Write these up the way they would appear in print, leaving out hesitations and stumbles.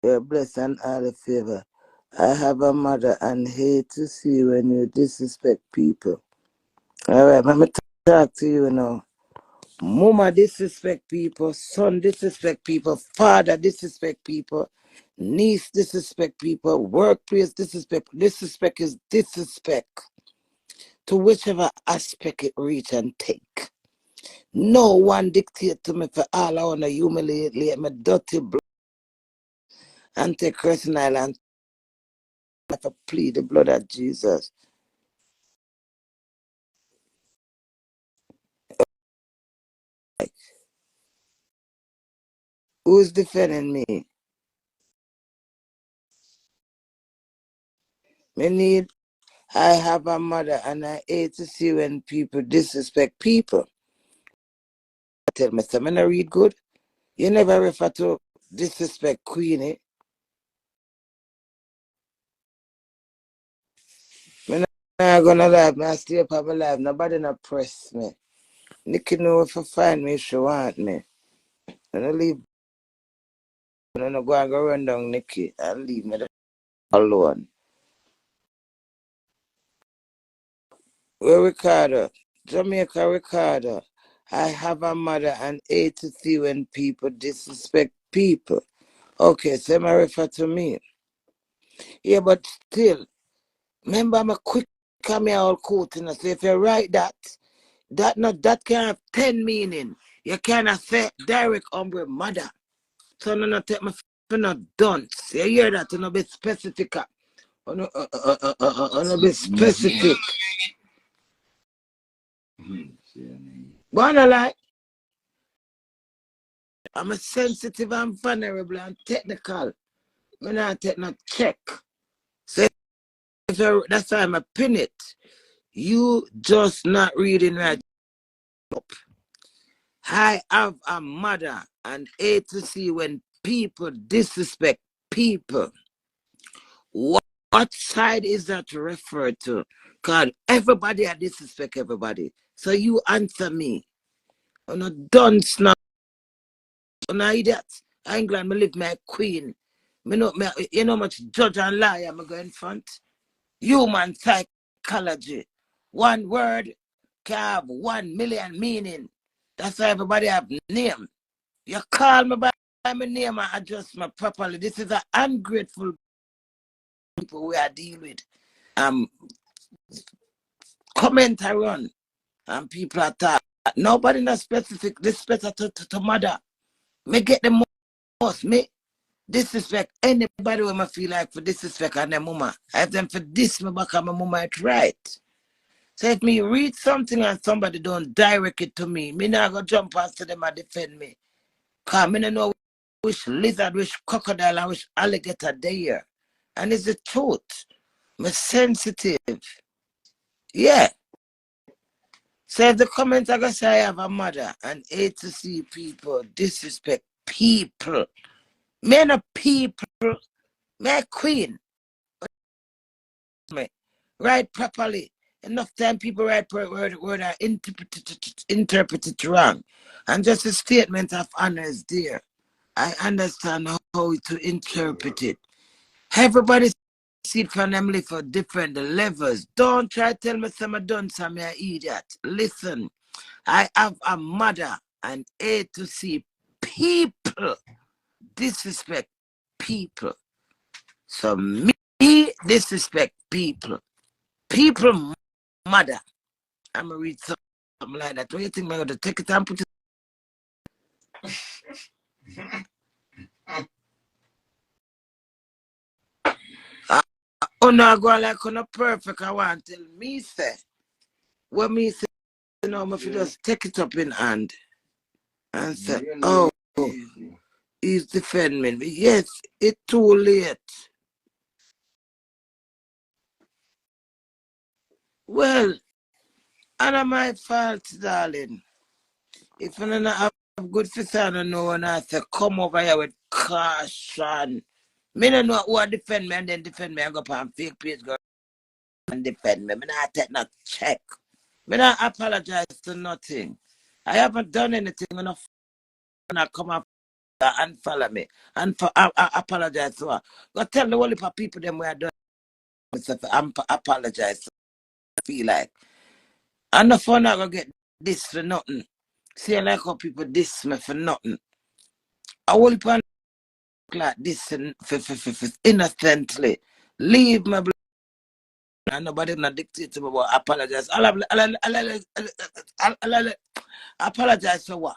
You're blessed and all the favor. I have a mother and hate to see when you disrespect people. All right, let me talk to you now. Mama disrespect people, son disrespect people, father disrespect people, niece disrespect people, workplace disrespect. Disrespect is disrespect to whichever aspect it reach and take. No one dictate to me for all I want to humiliate me dirty blood and take Crescent Island for plead the blood of Jesus. Who's defending me? I have a mother and I hate to see when people disrespect people. Tell me, I'm gonna read good. You never refer to disrespect Queenie. I'm not gonna lie, I stay up my life. Nobody not press me. Nikki know if you find me if she want me. I don't leave. I don't go and go run down Nikki and leave me alone. Where Ricardo? Jamaica Ricardo. I have a mother and hate to see when people disrespect people. Okay, so I refer to me. Yeah, but still, remember I'm a quick come here all quoting. So if you write that can have 10 meaning. You cannot say direct umbre mother. So no not take my no dunce. You hear that? No be specific. No be specific. But I like I'm a sensitive and vulnerable and technical. I'm not take no check. So that's why I'm a pin it. You just not reading right up. I have a mother and hate to see when people disrespect people. What side is that referred to? Because everybody I disrespect everybody. So you answer me. I'm not done now. I'm not idiot. I ain't glad me live my queen. You know much judge and liar I'm going front. Human psychology. One word can have 1 million meaning. That's why everybody have name. You call me by my name and address me properly. This is an ungrateful people we are dealing with. Comment around and people attack. Nobody not specific disrespect to mother. Me get the most. Me disrespect anybody when I feel like for disrespect and their mama. I have them for this me back on my mama it's right. So if me read something and somebody don't direct it to me not go jump past them and defend me. Cause me don't know which lizard, which crocodile, and which alligator there. And it's the truth. Me sensitive. Yeah. So if the comment I gonna say I have a mother and hate to see people disrespect people. Me no people. Me a queen. Me. Write properly. Enough time people write word are interpreted wrong. And just a statement of honor is there. I understand how to interpret it. Everybody see it from them for different levels. Don't try to tell me some done some idiot. Listen, I have a mother and hate to see people disrespect people. So me disrespect people. People mother. I'm gonna read something like that. What do you think I'm gonna take it and put it? Oh no, go like on a perfect. I want to tell me say. What me say, you know, if you just take it up in hand and say, oh, he's defending me. Yes, it's too late. Well, and my fault, darling. If you don't have good sister, I don't know when I say, come over here with caution. Me don't know who defend me and then defend me and go on fake page go and defend me. Me not take no check. Me not apologize to nothing. I haven't done anything enough when I come up unfollow me. And I apologize to her. Go tell the whole heap of people them where I done myself. Apologize. I feel like. And the fun I gonna get this for nothing. See, I like how people diss me for nothing. I will pan like this and for innocently. Leave my blood. And nobody not dictate to me about apologize. I'll apologize for what?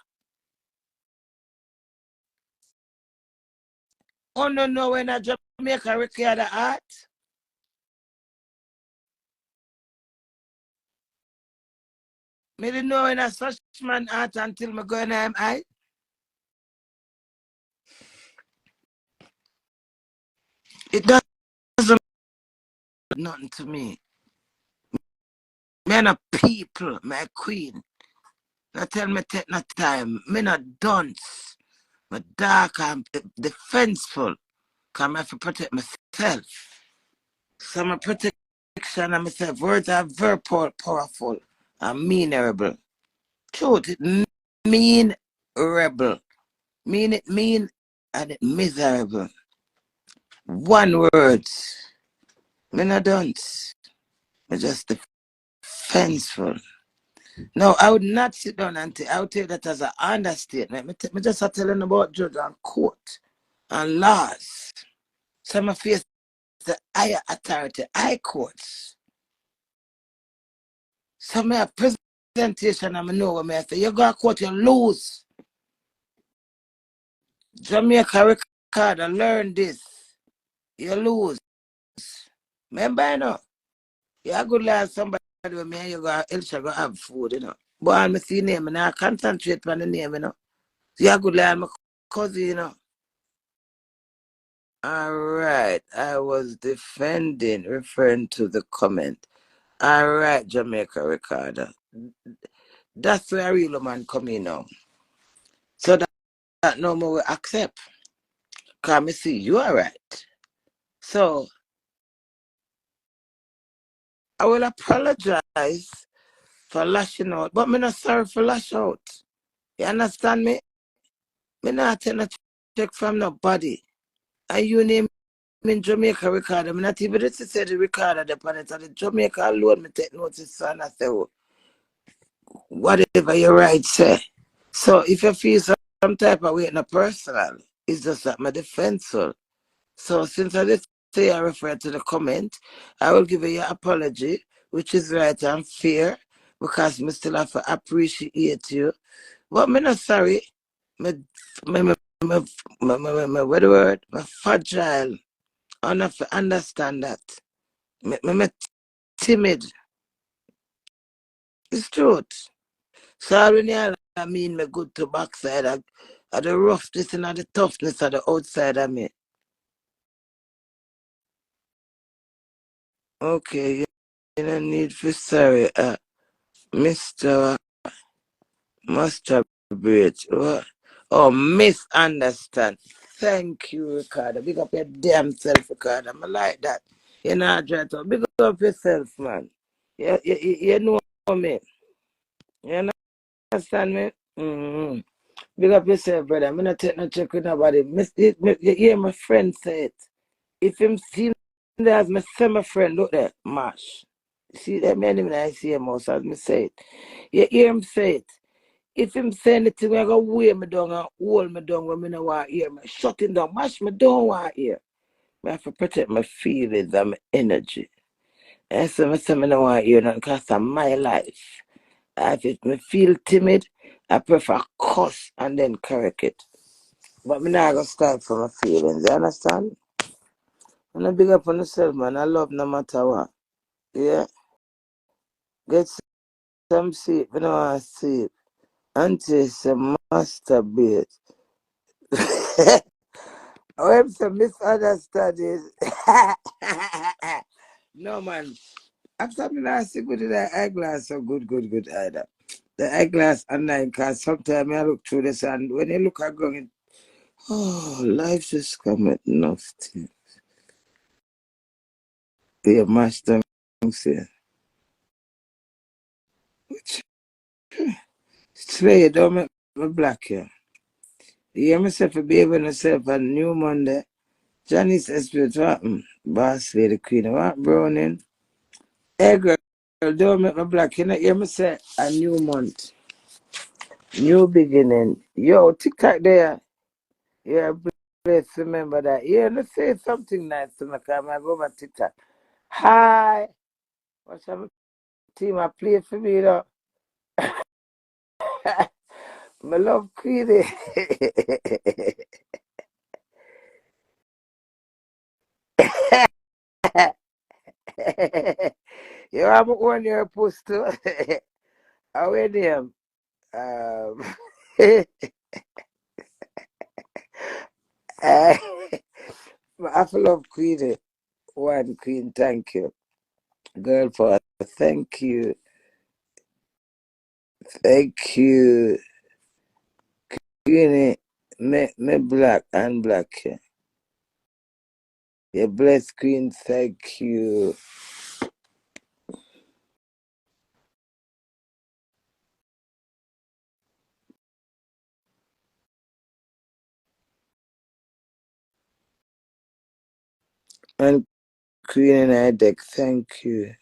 Oh no, when I Jamaica record the art. Me didn't know when I such man art until me go in I. It doesn't mean nothing to me. Me a people, my queen. Now tell me take no time. Me not dunce. Me dark and defenseful. Cause I have to protect myself. So my protection of myself. Words are very powerful and meanable. Truth, it mean rebel. Mean it mean and it miserable. One word. Me not dunce. Me just defenseful. No, I would not sit down and I would take that as an understatement. Me just telling about judge and court and laws. So I face the higher authority, high courts. So I have presentation and I know what I say. You go to court, you lose. Jamaica record, I learn this. You lose. Remember, you know? You go like somebody with me and you go, Elsha go have food, you know. But I'm see name and I concentrate on the name, you know. So you go like my cousin, you know. All right. I was defending, referring to the comment. All right, Jamaica Recorder. That's where a real man come in now. So that no more will accept. Because I see you are right. So I will apologize for lashing out, but I'm not sorry for lash out. You understand me? Me not take no check from nobody. And you name in Jamaica Recorder. I'm not even to say the recorder the planet. The Jamaica alone me take notice and I say, oh, whatever your right say. So if you feel some type of way in a personal, it's just that my defensive. So since I did say I refer to the comment, I will give you your apology, which is right and fair, because me still have to appreciate you. But me not sorry. What the word? Me fragile. I have to understand that. Me timid. It's truth. So when I mean me good to backside, I the roughness and the toughness of the outside of me. Okay, you don't need for sorry, Mr. Masturbate. What? Oh, misunderstand. Thank you, Ricardo. Big up your damn self, Ricardo. I like that. You know, try to big up yourself, man. You know me. You understand me? Mm-hmm. Big up yourself, brother. I'm not take no check with nobody. You hear my friend say it. If him see that as my semi friend, look there, mash. See that man even I see him also as me say it. You hear him say it. If him say anything, I go weigh me down and hold me down when me no want to hear me. Shut him down, mash me don't want to hear. I have to protect my feelings and my energy. And so I say me no want to hear nothing because of my life. If me feel timid, I prefer cuss and then correct it. But me not gonna start for my feelings, you understand? And I big up on yourself, man. I love no matter what. Yeah? Get some sleep, you know I sleep. Until some masturbate. I'm some misunderstanding. No man. After me last week with the eyeglass, so good either. The eyeglass and like cause sometimes I look through this and when you look at going, oh, life just come at nothing. Yeah, master say. Which Slay, don't make me black here. You hear myself for behaving myself on New Monday. Johnny's Spirit, what? Boss lady queen, what? Browning. Hey girl, don't make me black. You know, hear me say a new month, new beginning. Yo, TikTok there. Yeah, please remember that. Yeah, let's say something nice to me, because I go over TikTok. Hi. What's up, team? I play for me, though. My love Queenie. Yo, I'm on your post too. How are them? Um, I love Queenie. One Queen, thank you. Girl, for thank you. Thank you. Queenie, me black and black. You blessed Queen, thank you. And Queen and I deck, thank you.